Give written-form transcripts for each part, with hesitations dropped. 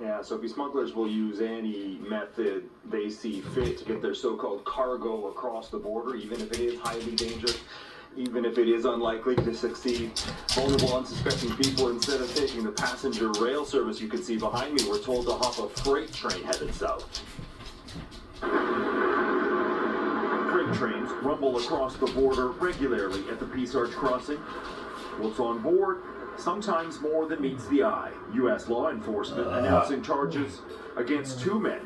Yeah, Sophie, smugglers will use any method they see fit to get their so-called cargo across the border, even if it is highly dangerous, even if it is unlikely to succeed. Vulnerable, unsuspecting people, instead of taking the passenger rail service you can see behind me, were told to hop a freight train headed south. Freight trains rumble across the border regularly at the Peace Arch crossing. What's on board? Sometimes more than meets the eye. U.S. law enforcement announcing charges against two men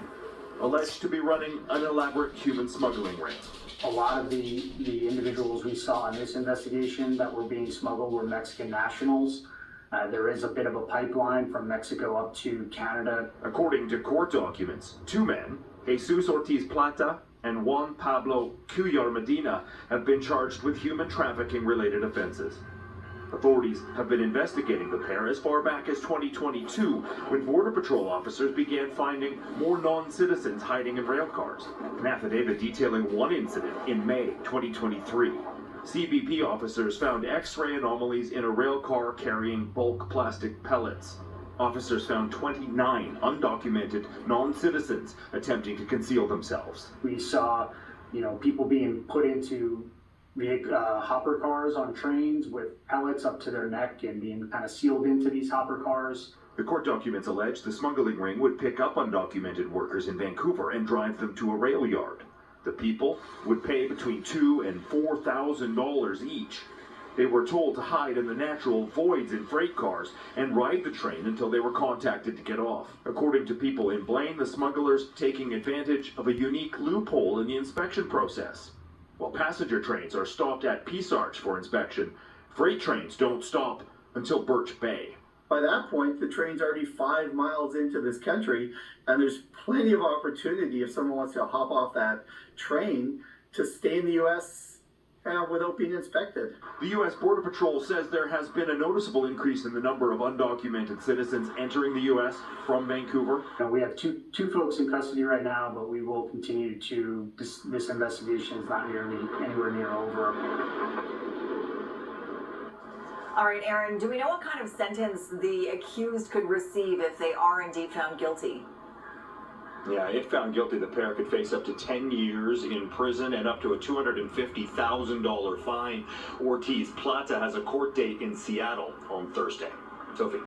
alleged to be running an elaborate human smuggling ring. A lot of the individuals we saw in this investigation that were being smuggled were Mexican nationals. There is a bit of a pipeline from Mexico up to Canada. According to court documents, two men, Jesus Ortiz Plata and Juan Pablo Cuyar Medina, have been charged with human trafficking related offenses. Authorities have been investigating the pair as far back as 2022, when Border Patrol officers began finding more non-citizens hiding in rail cars. An affidavit detailing one incident in May 2023. CBP officers found X-ray anomalies in a rail car carrying bulk plastic pellets. Officers found 29 undocumented non-citizens attempting to conceal themselves. We saw, people being put into hopper cars on trains with pellets up to their neck and being kind of sealed into these hopper cars. The court documents allege the smuggling ring would pick up undocumented workers in Vancouver and drive them to a rail yard. The people would pay between $2,000 and $4,000 each. They were told to hide in the natural voids in freight cars and ride the train until they were contacted to get off. According to people in Blaine, the smugglers taking advantage of a unique loophole in the inspection process. While passenger trains are stopped at Peace Arch for inspection, freight trains don't stop until Birch Bay. By that point, the train's already 5 miles into this country, and there's plenty of opportunity if someone wants to hop off that train to stay in the U.S. Without being inspected. The U.S. Border Patrol says there has been a noticeable increase in the number of undocumented citizens entering the U.S. from Vancouver. We have two folks in custody right now, but we will continue to. This investigation is not anywhere near over. All right, Aaron, do we know what kind of sentence the accused could receive if they are indeed found guilty? Yeah, if found guilty, the pair could face up to 10 years in prison and up to a $250,000 fine. Ortiz Plata has a court date in Seattle on Thursday. Sophie.